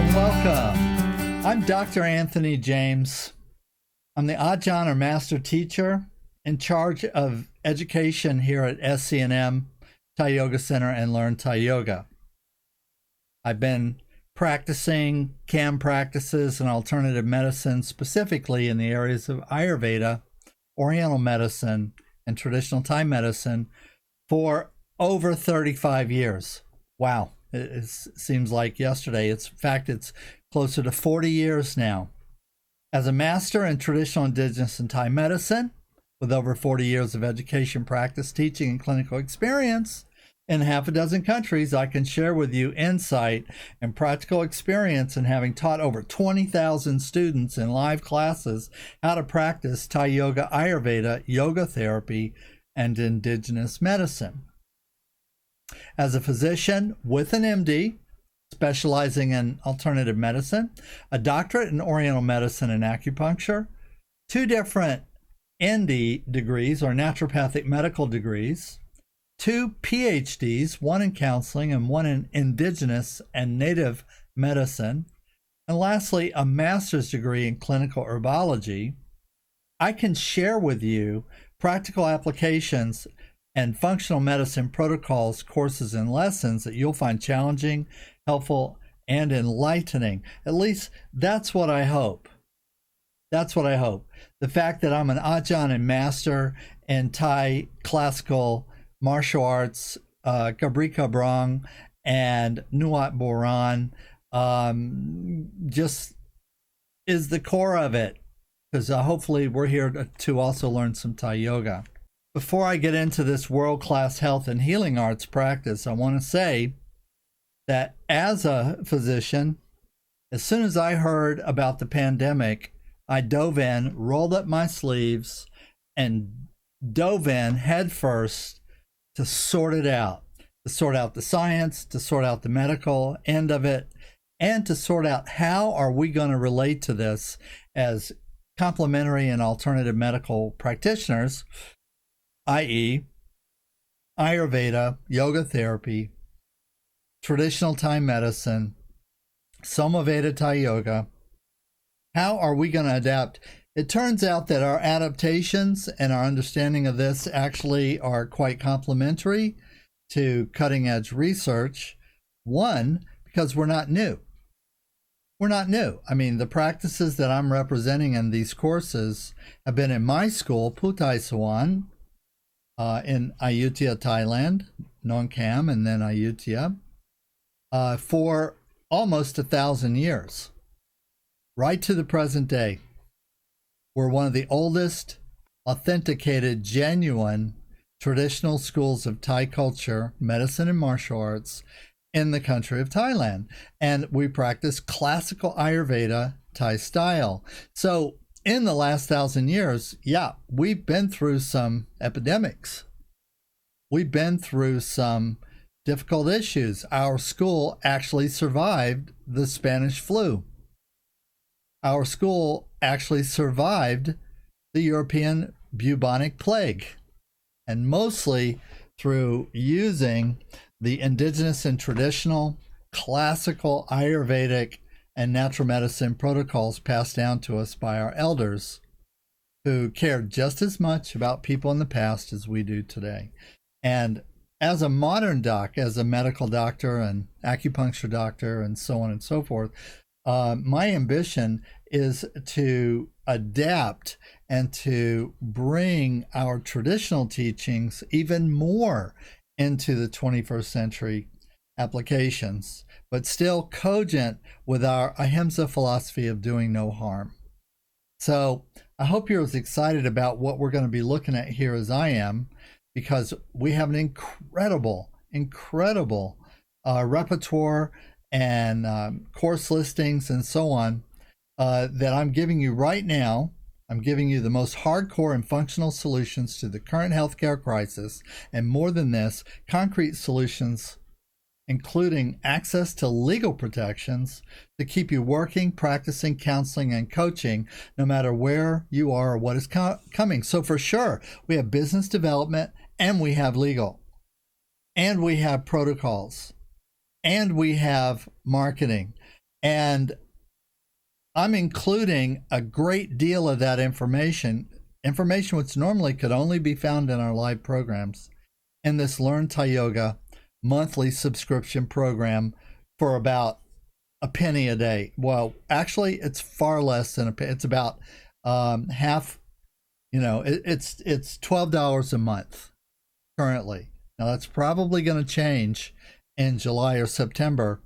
and welcome. I'm Dr. Anthony James. I'm the Ajahn or Master Teacher in charge of education here at SCNM, Thai Yoga Center, and LearnThaiYoga. I've been practicing CAM practices and alternative medicine, specifically in the areas of Ayurveda, Oriental medicine, and traditional Thai medicine for over 35 years. Wow, it seems like yesterday. In fact, it's closer to 40 years now. As a master in traditional indigenous and Thai medicine, with over 40 years of education, practice, teaching, and clinical experience in half a dozen countries, I can share with you insight and practical experience in having taught over 20,000 students in live classes how to practice Thai yoga, Ayurveda, yoga therapy, and indigenous medicine. As a physician with an MD, specializing in alternative medicine, a doctorate in Oriental medicine and acupuncture, 2 different ND degrees or naturopathic medical degrees, 2 PhDs, 1 in counseling and 1 in indigenous and native medicine, and lastly, a master's degree in clinical herbology, I can share with you practical applications and functional medicine protocols, courses, and lessons that you'll find challenging, helpful, and enlightening. At least that's what I hope. That's what I hope. The fact that I'm an Ajahn and master in Thai classical martial arts, Gabri Kabrang and Nuat Boran, just is the core of it, because hopefully we're here to also learn some Thai yoga. Before I get into this world-class health and healing arts practice, I want to say that as a physician, as soon as I heard about the pandemic, I dove in, rolled up my sleeves, and dove in headfirst to sort it out, to sort out the science, to sort out the medical end of it, and to sort out how are we going to relate to this as complementary and alternative medical practitioners, i.e. Ayurveda, yoga therapy, traditional Thai medicine, SomaVeda Thai yoga. How are we going to adapt? It turns out that our adaptations and our understanding of this actually are quite complementary to cutting-edge research. One, because we're not new. We're not new. I mean, the practices that I'm representing in these courses have been in my school, Puthai Sawan, in Ayutthaya, Thailand, Nong Kham, and then Ayutthaya, for almost 1,000 years, right to the present day. We're one of the oldest, authenticated, genuine, traditional schools of Thai culture, medicine, and martial arts in the country of Thailand. And we practice classical Ayurveda Thai style. So in the last 1,000 years, yeah, we've been through some epidemics. We've been through some difficult issues. Our school actually survived the Spanish flu. Our school actually survived the European bubonic plague, and mostly through using the indigenous and traditional classical Ayurvedic and natural medicine protocols passed down to us by our elders, who cared just as much about people in the past as we do today. And as a modern doc, as a medical doctor and acupuncture doctor and so on and so forth, my ambition is to adapt and to bring our traditional teachings even more into the 21st century applications, but still cogent with our ahimsa philosophy of doing no harm. So I hope you're as excited about what we're going to be looking at here as I am, because we have an incredible repertoire and course listings and so on that I'm giving you right now. I'm giving you the most hardcore and functional solutions to the current healthcare crisis, and more than this, concrete solutions including access to legal protections to keep you working, practicing, counseling, and coaching no matter where you are or what is coming. So for sure, we have business development, and we have legal, and we have protocols, and we have marketing, And I'm including a great deal of that information which normally could only be found in our live programs, in this Learn Thai Yoga monthly subscription program for about a penny a day. Well, actually, it's far less than a penny. It's about half. It's $12 a month currently. Now that's probably going to change in July or September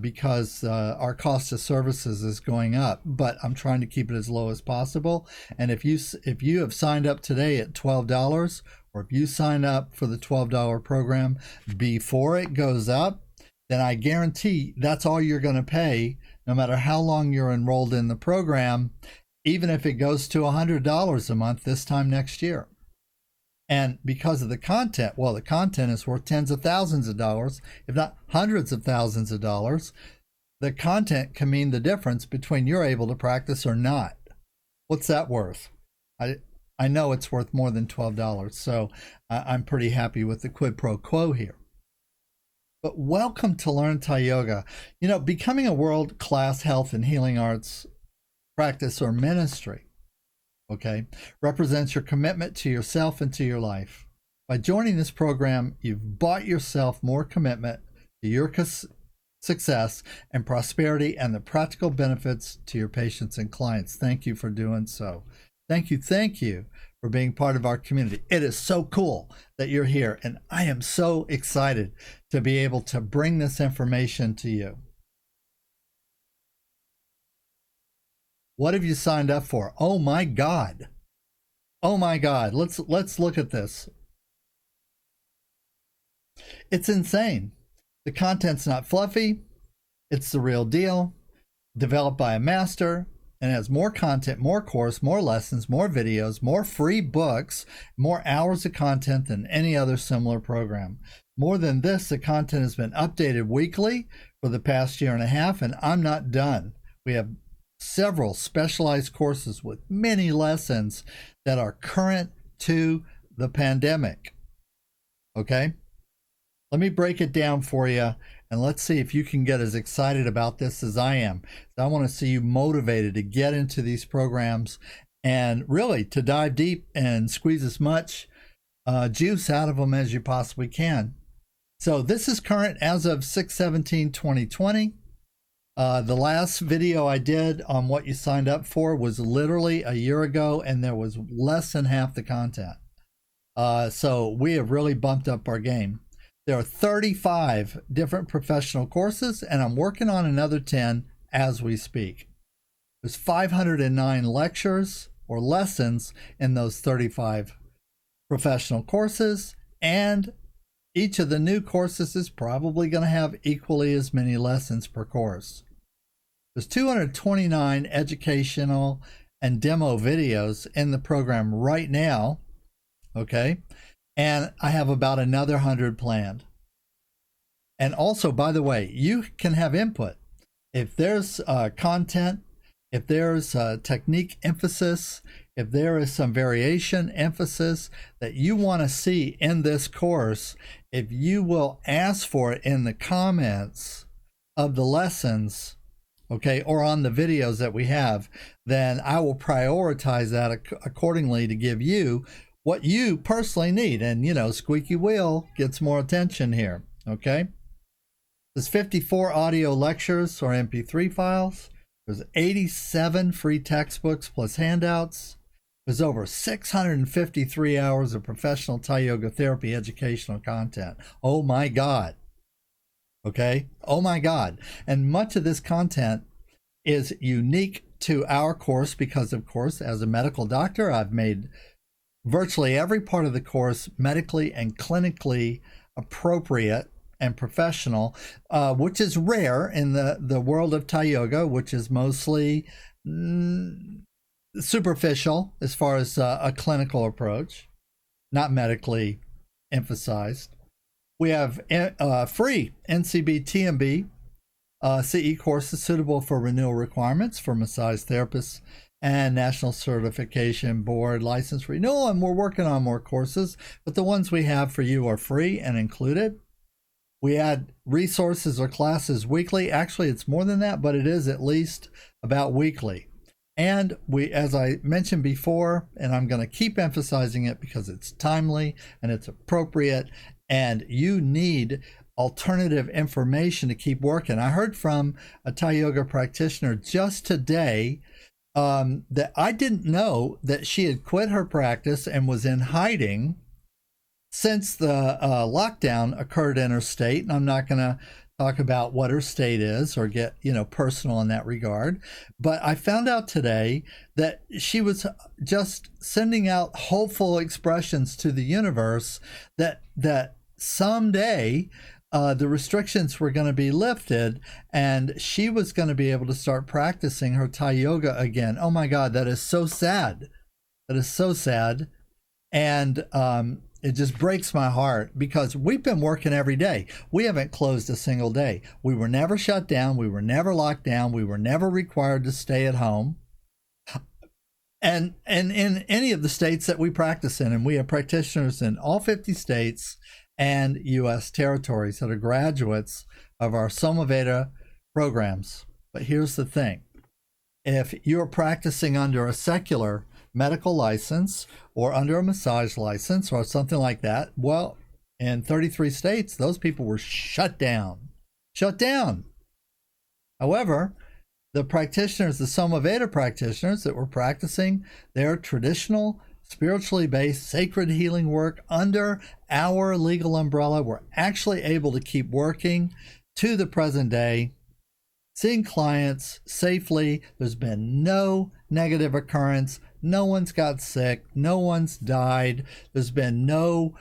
because our cost of services is going up. But I'm trying to keep it as low as possible. And if you have signed up today at $12, or if you sign up for the $12 program before it goes up, then I guarantee that's all you're going to pay, no matter how long you're enrolled in the program, even if it goes to $100 a month this time next year. And because of the content, well, the content is worth tens of thousands of dollars, if not hundreds of thousands of dollars. The content can mean the difference between you're able to practice or not. What's that worth? I know it's worth more than $12, so I'm pretty happy with the quid pro quo here. But welcome to Learn Thai Yoga. Becoming a world-class health and healing arts practice or ministry, represents your commitment to yourself and to your life. By joining this program, you've bought yourself more commitment to your success and prosperity and the practical benefits to your patients and clients. Thank you for doing so. Thank you for being part of our community. It is so cool that you're here, and I am so excited to be able to bring this information to you. What have you signed up for? Oh my God. Let's look at this. It's insane. The content's not fluffy. It's the real deal. Developed by a master, and has more content, more course, more lessons, more videos, more free books, more hours of content than any other similar program. More than this, the content has been updated weekly for the past year and a half, and I'm not done. We have several specialized courses with many lessons that are current to the pandemic. Okay? Let me break it down for you, and let's see if you can get as excited about this as I am. I want to see you motivated to get into these programs and really to dive deep and squeeze as much juice out of them as you possibly can. So this is current as of 6/17/2020. The last video I did on what you signed up for was literally a year ago, and there was less than half the content. So we have really bumped up our game. There are 35 different professional courses, and I'm working on another 10 as we speak. There's 509 lectures or lessons in those 35 professional courses, and each of the new courses is probably going to have equally as many lessons per course. There's 229 educational and demo videos in the program right now, and I have about another 100 planned. And also, by the way, you can have input. If there's content, if there's technique emphasis, if there is some variation emphasis that you want to see in this course, if you will ask for it in the comments of the lessons, or on the videos that we have, then I will prioritize that accordingly to give you what you personally need. And, squeaky wheel gets more attention here, There's 54 audio lectures or MP3 files. There's 87 free textbooks plus handouts. There's over 653 hours of professional Thai yoga therapy educational content. Oh my God. Oh my God. And much of this content is unique to our course because, of course, as a medical doctor, I've made virtually every part of the course medically and clinically appropriate and professional, which is rare in the world of Thai yoga, which is mostly superficial as far as a clinical approach, not medically emphasized. We have free NCB TMB CE courses suitable for renewal requirements for massage therapists and National Certification Board license renewal, and we're working on more courses, but the ones we have for you are free and included. We add resources or classes weekly. Actually, it's more than that, but it is at least about weekly. And we, as I mentioned before, and I'm going to keep emphasizing it because it's timely and it's appropriate, and you need alternative information to keep working. I heard from a Thai yoga practitioner just today that I didn't know that she had quit her practice and was in hiding since the lockdown occurred in her state. And I'm not going to talk about what her state is or get, personal in that regard. But I found out today that she was just sending out hopeful expressions to the universe that someday the restrictions were going to be lifted and she was going to be able to start practicing her Thai yoga again. Oh my God, that is so sad. That is so sad. And it just breaks my heart because we've been working every day. We haven't closed a single day. We were never shut down. We were never locked down. We were never required to stay at home. And in any of the states that we practice in, and we have practitioners in all 50 states and U.S. territories that are graduates of our SomaVeda programs. But here's the thing. If you're practicing under a secular medical license or under a massage license or something like that, well, in 33 states, those people were shut down. Shut down. However, the practitioners, the SomaVeda practitioners that were practicing their traditional, spiritually based, sacred healing work under our legal umbrella were actually able to keep working to the present day, seeing clients safely. There's been no negative occurrence. No one's got sick. No one's died. There's been no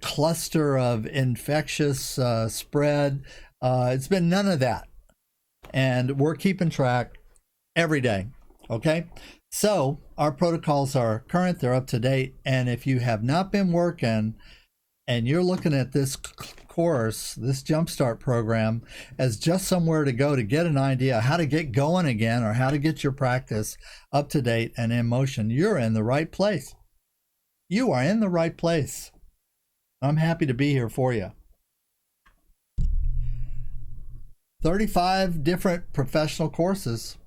cluster of infectious spread. It's been none of that. And we're keeping track every day. Okay? So our protocols are current. They're up to date. And if you have not been working and you're looking at this course, this Jumpstart program, as just somewhere to go to get an idea how to get going again or how to get your practice up to date and in motion, you're in the right place. You are in the right place. I'm happy to be here for you. 35 different professional courses,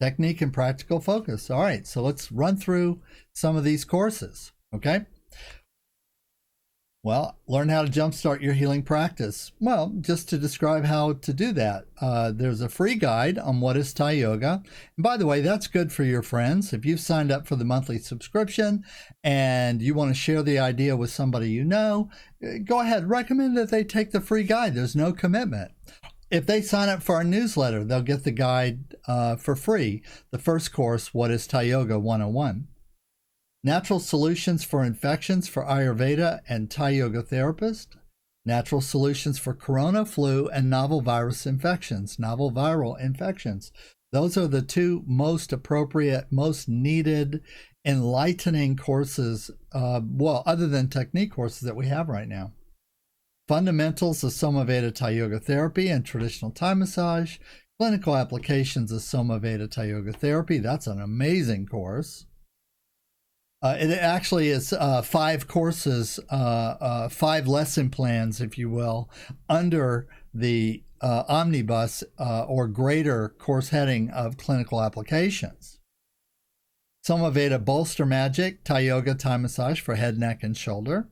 technique and practical focus. All right, so let's run through some of these courses, okay? Well, learn how to jumpstart your healing practice. Well, just to describe how to do that, there's a free guide on what is Thai yoga. And by the way, that's good for your friends. If you've signed up for the monthly subscription and you want to share the idea with somebody you know, go ahead, recommend that they take the free guide. There's no commitment. If they sign up for our newsletter, they'll get the guide for free. The first course, What is Thai Yoga 101. Natural Solutions for Infections for Ayurveda and Thai Yoga Therapist. Natural Solutions for Corona, Flu, and Novel Virus Infections, Novel Viral Infections. Those are the two most appropriate, most needed, enlightening courses, other than technique courses that we have right now. Fundamentals of SomaVeda Thai Yoga Therapy and Traditional Thai Massage. Clinical Applications of SomaVeda Thai Yoga Therapy. That's an amazing course. It actually is 5 courses, 5 lesson plans, if you will, under the omnibus or greater course heading of clinical applications. SomaVeda Bolster Magic, Thai Yoga, Thai Massage for head, neck, and shoulder,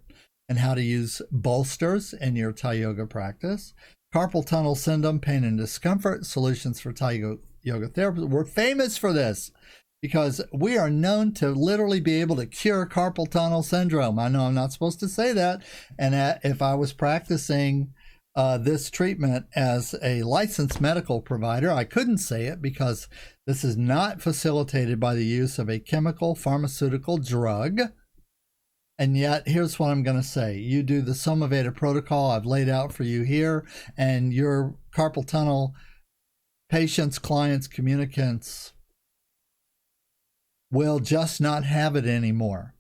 and how to use bolsters in your Thai Yoga practice. Carpal tunnel syndrome, pain and discomfort, solutions for Thai Yoga therapy. We're famous for this, because we are known to literally be able to cure carpal tunnel syndrome. I know I'm not supposed to say that. And if I was practicing this treatment as a licensed medical provider, I couldn't say it because this is not facilitated by the use of a chemical pharmaceutical drug. And yet, here's what I'm going to say. You do the SomaVeda protocol I've laid out for you here, and your carpal tunnel patients, clients, communicants will just not have it anymore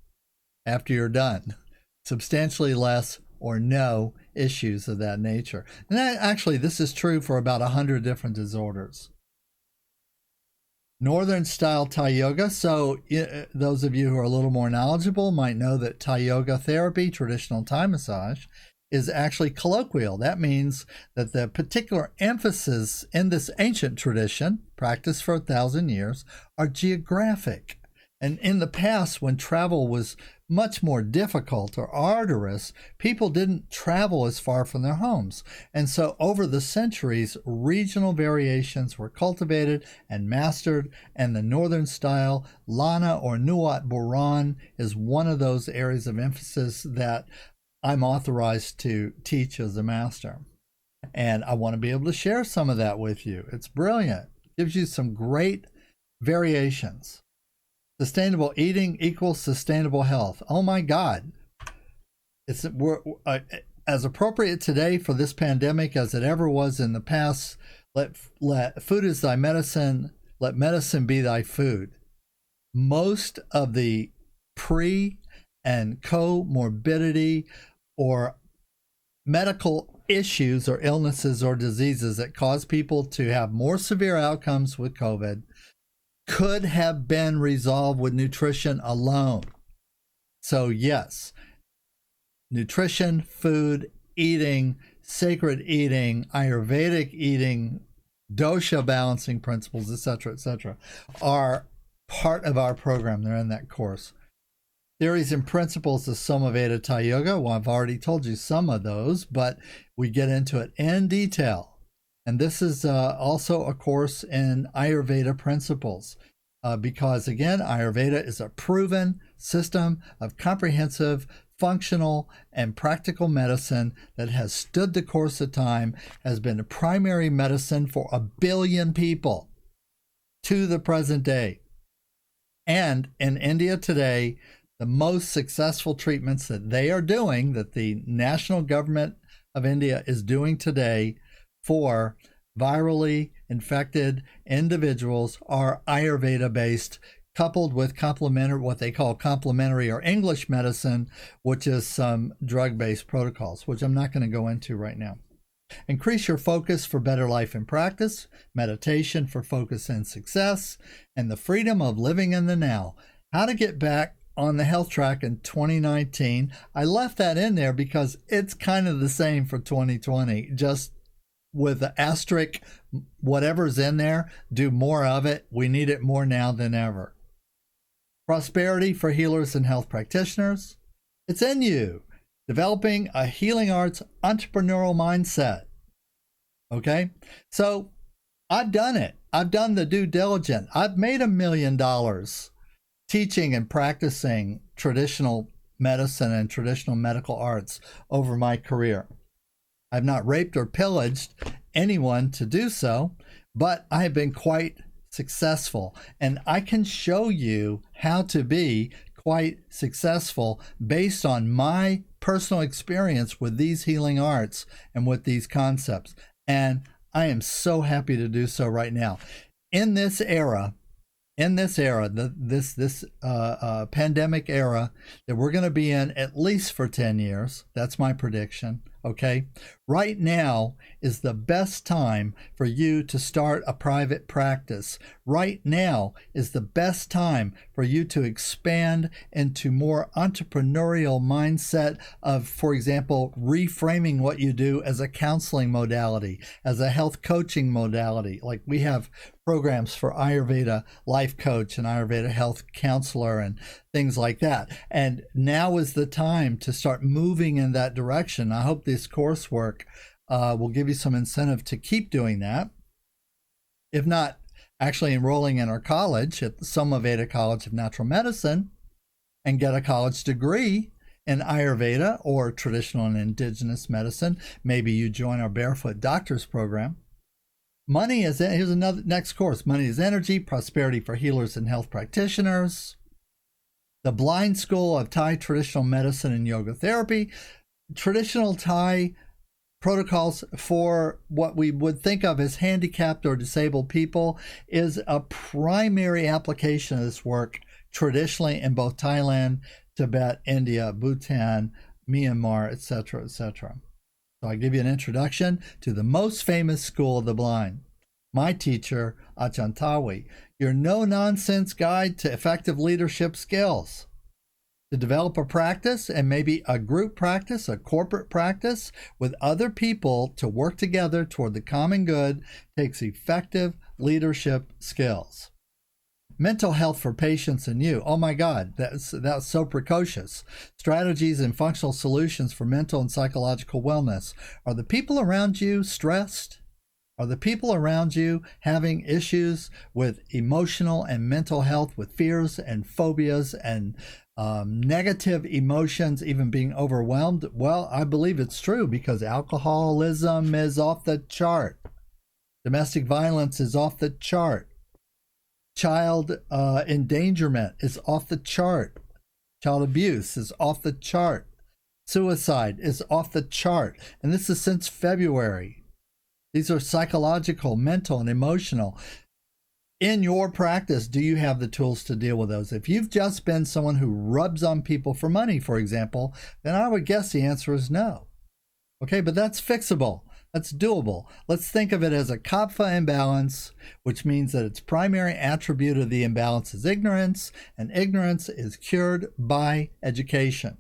after you're done. Substantially less or no issues of that nature. And actually, this is true for about 100 different disorders. Northern style Thai yoga. So those of you who are a little more knowledgeable might know that Thai yoga therapy, traditional Thai massage, is actually colloquial. That means that the particular emphasis in this ancient tradition, practiced for 1,000 years, are geographic. And in the past, when travel was much more difficult or arduous, people didn't travel as far from their homes. And so over the centuries, regional variations were cultivated and mastered, and the northern style, Lana or Nuat Boran, is one of those areas of emphasis that I'm authorized to teach as a master. And I want to be able to share some of that with you. It's brilliant. It gives you some great variations. Sustainable eating equals sustainable health. Oh my God. We're as appropriate today for this pandemic as it ever was in the past. Let food is thy medicine. Let medicine be thy food. Most of the pre and comorbidity or medical issues or illnesses or diseases that cause people to have more severe outcomes with COVID could have been resolved with nutrition alone. So yes, nutrition, food, eating, sacred eating, Ayurvedic eating, dosha balancing principles, etc., are part of our program. They're in that course. Theories and principles of SomaVeda thaiyoga. Well, I've already told you some of those, but we get into it in detail. And this is also a course in Ayurveda principles because, again, Ayurveda is a proven system of comprehensive, functional, and practical medicine that has stood the course of time, has been a primary medicine for 1 billion people to the present day. And in India today, the most successful treatments that they are doing, that the national government of India is doing today for virally infected individuals, are Ayurveda based, coupled with complementary, what they call complementary or English medicine, which is some drug based protocols, which I'm not going to go into right now. Increase your focus for better life and practice, meditation for focus and success, and the freedom of living in the now. How to get back on the health track in 2019. I left that in there because it's kind of the same for 2020, just with the asterisk, whatever's in there, do more of it. We need it more now than ever. Prosperity for healers and health practitioners. It's in you. Developing a healing arts entrepreneurial mindset. Okay? So I've done it. I've done the due diligence. I've made $1 million teaching and practicing traditional medicine and traditional medical arts over my career. I've not raped or pillaged anyone to do so, but I have been quite successful. And I can show you how to be quite successful based on my personal experience with these healing arts and with these concepts. And I am so happy to do so right now. In this era, this pandemic era that we're going to be in at least for 10 years, that's my prediction, okay? Right now is the best time for you to start a private practice. Right now is the best time for you to expand into more entrepreneurial mindset of, for example, reframing what you do as a counseling modality, as a health coaching modality. Like we have programs for Ayurveda life coach and Ayurveda health counselor and things like that. And now is the time to start moving in that direction. I hope this coursework will give you some incentive to keep doing that. If not, actually enrolling in our college at the SomaVeda College of Natural Medicine and get a college degree in Ayurveda or traditional and indigenous medicine. Maybe you join our Barefoot Doctors program. Money is, here's another next course. Money is energy, prosperity for healers and health practitioners. The Blind School of Thai Traditional Medicine and Yoga Therapy. Traditional Thai protocols for what we would think of as handicapped or disabled people is a primary application of this work traditionally in both Thailand, Tibet, India, Bhutan, Myanmar, etc., etc. So I give you an introduction to the most famous school of the blind. My teacher, Ajahn Tawi, your no-nonsense guide to effective leadership skills. To develop a practice, and maybe a group practice, a corporate practice with other people to work together toward the common good, takes effective leadership skills. Mental health for patients and you. Oh my God, that's so precocious. Strategies and functional solutions for mental and psychological wellness. Are the people around you stressed? Are the people around you having issues with emotional and mental health, with fears and phobias and negative emotions, even being overwhelmed? Well, I believe it's true, because alcoholism is off the chart. Domestic violence is off the chart. Child endangerment is off the chart. Child abuse is off the chart. Suicide is off the chart. And this is since February. These are psychological, mental, and emotional. In your practice, do you have the tools to deal with those? If you've just been someone who rubs on people for money, for example, then I would guess the answer is no. Okay, but that's fixable. That's doable. Let's think of it as a kapha imbalance, which means that its primary attribute of the imbalance is ignorance, and ignorance is cured by education.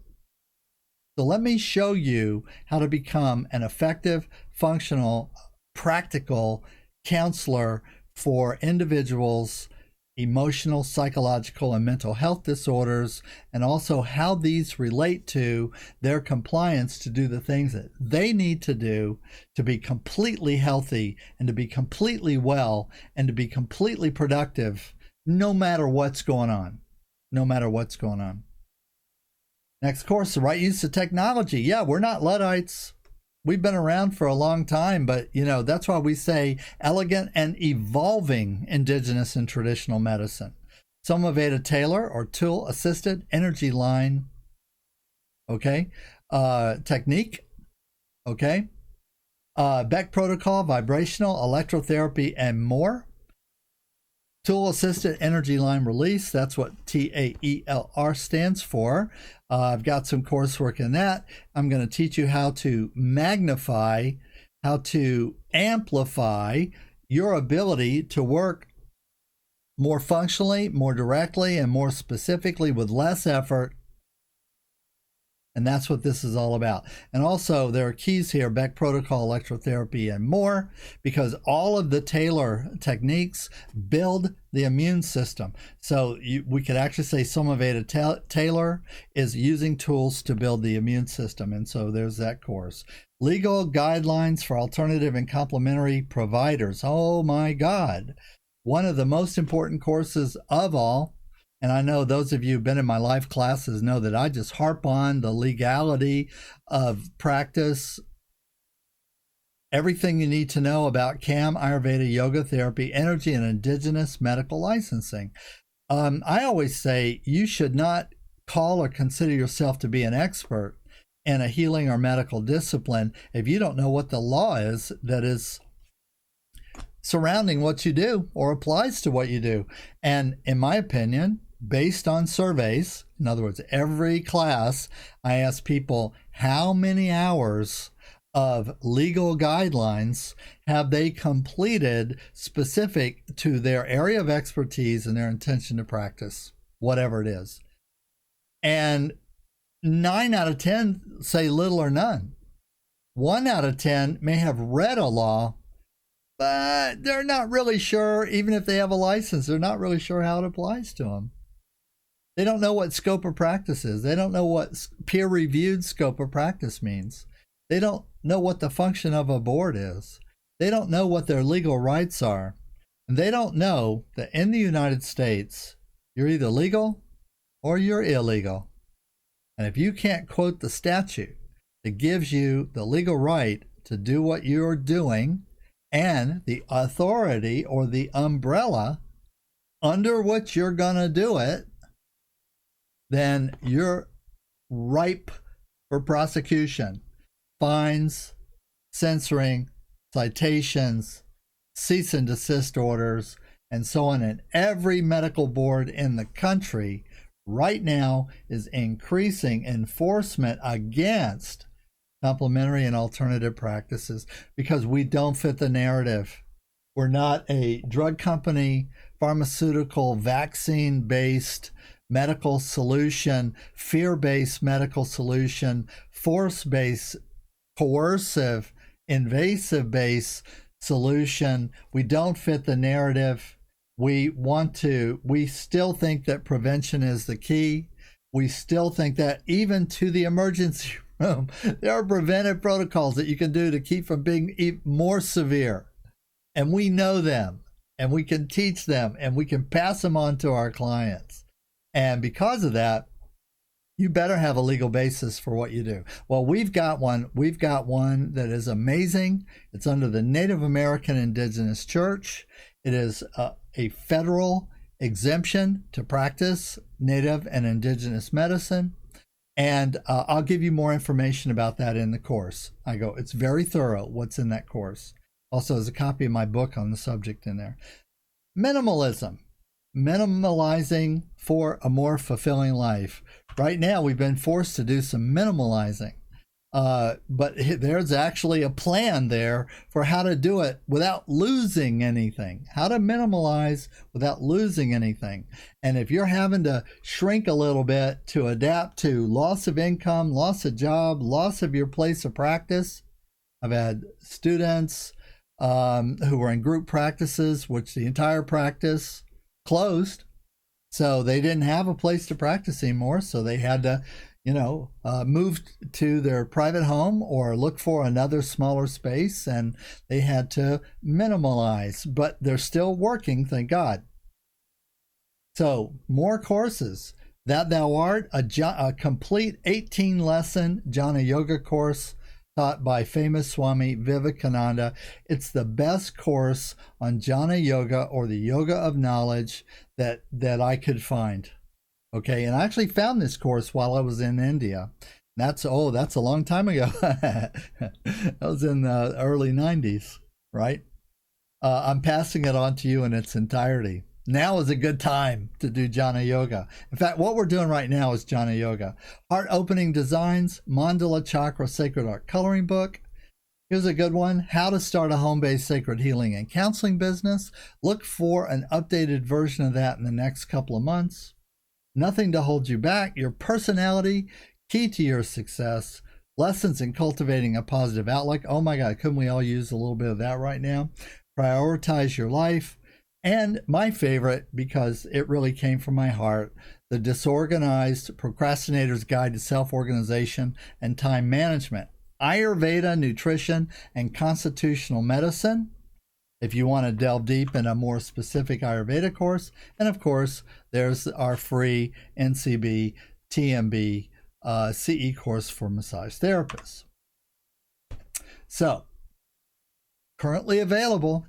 So let me show you how to become an effective, functional, practical counselor for individuals' emotional, psychological, and mental health disorders, and also how these relate to their compliance to do the things that they need to do to be completely healthy and to be completely well and to be completely productive, no matter what's going on. No matter what's going on. Next course, the right use of technology. Yeah, we're not Luddites. We've been around for a long time, but that's why we say elegant and evolving indigenous and traditional medicine. SomaVeda Taylor, or tool assisted energy line, okay, technique, okay, Beck protocol, vibrational, electrotherapy, and more. Tool assisted energy line release, that's what TAELR stands for. I've got some coursework in that. I'm going to teach you how to magnify, how to amplify your ability to work more functionally, more directly, and more specifically with less effort. And that's what this is all about. And also, there are keys here: Beck protocol, electrotherapy, and more, because all of the Taylor techniques build the immune system. So we could actually say SomaVeda Taylor is using tools to build the immune system. And so there's that course. Legal guidelines for alternative and complementary providers. Oh my God. One of the most important courses of all. And I know those of you who've been in my live classes know that I just harp on the legality of practice, everything you need to know about CAM, Ayurveda, yoga therapy, energy, and indigenous medical licensing. I always say you should not call or consider yourself to be an expert in a healing or medical discipline if you don't know what the law is that is surrounding what you do or applies to what you do. And in my opinion, based on surveys, in other words, every class, I ask people how many hours of legal guidelines have they completed specific to their area of expertise and their intention to practice, whatever it is. And 9 out of 10 say little or none. 1 out of 10 may have read a law, but they're not really sure, even if they have a license, they're not really sure how it applies to them. They don't know what scope of practice is. They don't know what peer-reviewed scope of practice means. They don't know what the function of a board is. They don't know what their legal rights are. And they don't know that in the United States, you're either legal or you're illegal. And if you can't quote the statute that gives you the legal right to do what you're doing and the authority or the umbrella under which you're going to do it, then you're ripe for prosecution, fines, censoring, citations, cease and desist orders, and so on. And every medical board in the country right now is increasing enforcement against complementary and alternative practices because we don't fit the narrative. We're not a drug company, pharmaceutical, vaccine-based medical solution, fear-based medical solution, force-based, coercive, invasive-based solution. We don't fit the narrative. We still think that prevention is the key. We still think that even to the emergency room, there are preventive protocols that you can do to keep from being even more severe. And we know them, and we can teach them, and we can pass them on to our clients. And because of that, you better have a legal basis for what you do. Well, we've got one. We've got one that is amazing. It's under the Native American Indigenous Church. It is a federal exemption to practice Native and Indigenous medicine. And I'll give you more information about that in the course. It's very thorough what's in that course. Also, there's a copy of my book on the subject in there. Minimalism. Minimalizing for a more fulfilling life. Right now, we've been forced to do some minimalizing. But there's actually a plan there for how to do it without losing anything. How to minimalize without losing anything. And if you're having to shrink a little bit to adapt to loss of income, loss of job, loss of your place of practice. I've had students who were in group practices, which the entire practice closed. So they didn't have a place to practice anymore. So they had to move to their private home or look for another smaller space, and they had to minimalize, but they're still working, thank God. So more courses. That Thou Art, a complete 18-lesson jhana yoga course taught by famous Swami Vivekananda. It's the best course on jhana yoga, or the yoga of knowledge, that I could find. Okay, and I actually found this course while I was in India. That's a long time ago. That was in the early 90s, right? I'm passing it on to you in its entirety. Now is a good time to do jhana yoga. In fact, what we're doing right now is jhana yoga. Heart opening designs, mandala chakra sacred art coloring book. Here's a good one. How to start a home-based sacred healing and counseling business. Look for an updated version of that in the next couple of months. Nothing to hold you back. Your personality, key to your success. Lessons in cultivating a positive outlook. Oh my God, couldn't we all use a little bit of that right now? Prioritize your life. And my favorite, because it really came from my heart, The Disorganized Procrastinator's Guide to Self-Organization and Time Management. Ayurveda, Nutrition, and Constitutional Medicine, if you want to delve deep in a more specific Ayurveda course. And of course, there's our free NCB, TMB, CE course for massage therapists. So, currently available,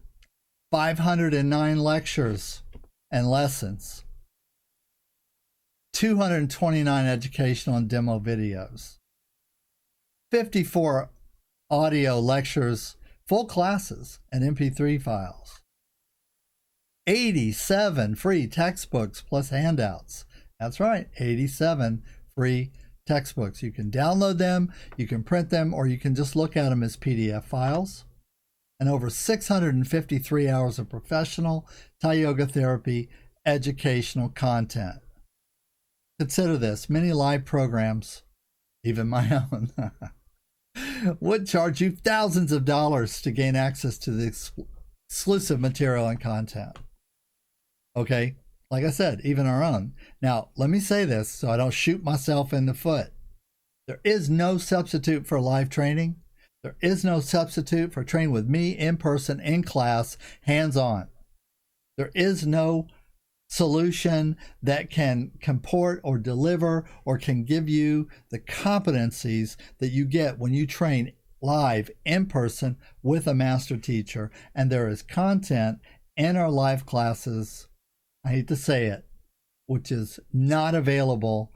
509 lectures and lessons, 229 educational and demo videos, 54 audio lectures, full classes, and MP3 files, 87 free textbooks plus handouts. That's right, 87 free textbooks. You can download them, you can print them, or you can just look at them as PDF files. And over 653 hours of professional Thai yoga therapy educational content. Consider this, many live programs, even my own, would charge you thousands of dollars to gain access to the exclusive material and content. Okay, like I said, even our own. Now, let me say this so I don't shoot myself in the foot. There is no substitute for live training. There is no substitute for training with me in person, in class, hands-on. There is no solution that can comport or deliver or can give you the competencies that you get when you train live in person with a master teacher. And there is content in our live classes, I hate to say it, which is not available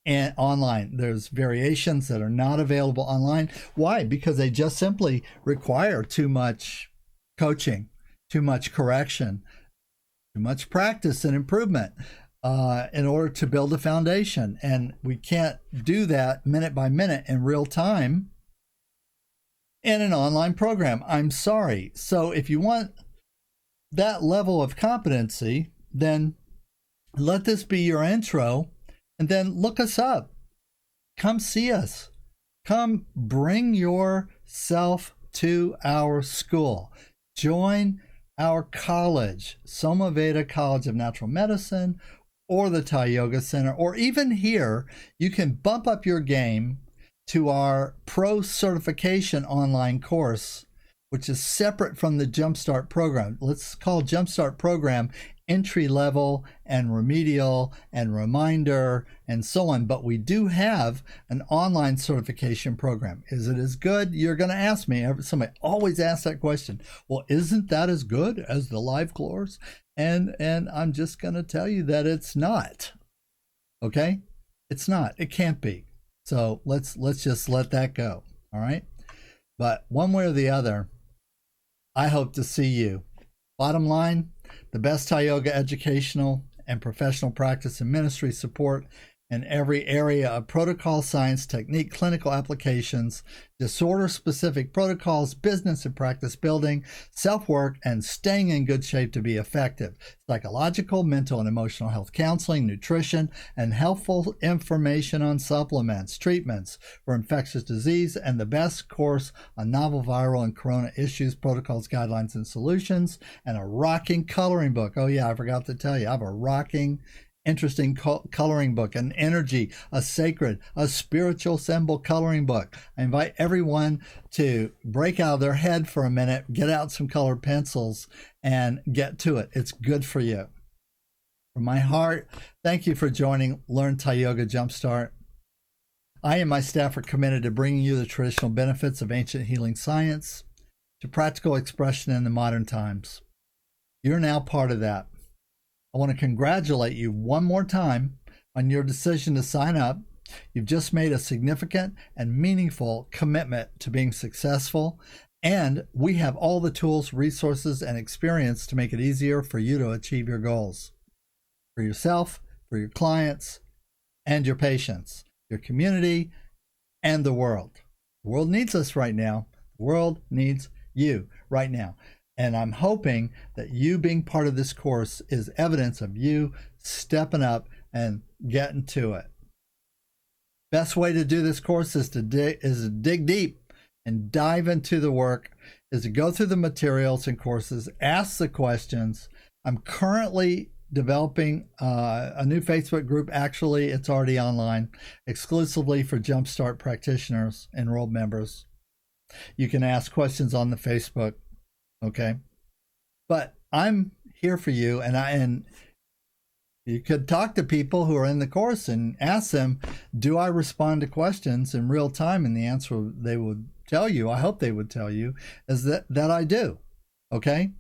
and online. There's variations that are not available online. Why? Because they just simply require too much coaching, too much correction, too much practice and improvement in order to build a foundation. And we can't do that minute by minute in real time in an online program. I'm sorry. So if you want that level of competency, then let this be your intro And then look us up. Come see us. Come bring yourself to our school. Join our college, SomaVeda College of Natural Medicine, or the Thai Yoga Center, or even here, you can bump up your game to our pro certification online course, which is separate from the Jumpstart program. Let's call Jumpstart program entry level and remedial and reminder and so on. But we do have an online certification program. Is it as good? You're going to ask me. Somebody always asks that question. Well, isn't that as good as the live course? And I'm just going to tell you that it's not. Okay? It's not. It can't be. So let's just let that go. All right? But one way or the other, I hope to see you. Bottom line, the best Thai yoga educational and professional practice and ministry support in every area of protocol, science, technique, clinical applications, disorder-specific protocols, business and practice building, self-work, and staying in good shape to be effective. Psychological, mental, and emotional health counseling, nutrition, and helpful information on supplements, treatments for infectious disease, and the best course on novel viral and corona issues, protocols, guidelines, and solutions, and a rocking coloring book. Oh yeah, I forgot to tell you, I have a rocking interesting coloring book, an energy, a sacred, a spiritual symbol coloring book. I invite everyone to break out of their head for a minute, get out some colored pencils, and get to it. It's good for you. From my heart, thank you for joining Learn Thai Yoga Jumpstart. I and my staff are committed to bringing you the traditional benefits of ancient healing science to practical expression in the modern times. You're now part of that. I want to congratulate you one more time on your decision to sign up. You've just made a significant and meaningful commitment to being successful, and we have all the tools, resources, and experience to make it easier for you to achieve your goals. For yourself, for your clients, and your patients, your community, and the world. The world needs us right now. The world needs you right now. And I'm hoping that you being part of this course is evidence of you stepping up and getting to it. Best way to do this course is to dig deep and dive into the work, is to go through the materials and courses, ask the questions. I'm currently developing a new Facebook group. Actually, it's already online, exclusively for Jumpstart practitioners, enrolled members. You can ask questions on the Facebook. Okay, but I'm here for you, and you could talk to people who are in the course and ask them, do I respond to questions in real time? And the answer they would tell you, I hope they would tell you, is that I do. Okay,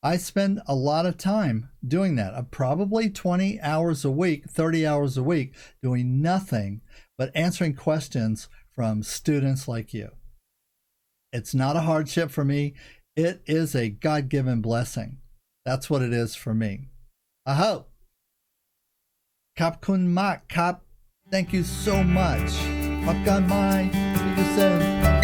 I spend a lot of time doing that. Probably 20 hours a week, 30 hours a week, doing nothing but answering questions from students like you. It's not a hardship for me. It is a God-given blessing. That's what it is for me. I hope. Kap kun mak kap. Thank you so much. Makan mai. See you soon.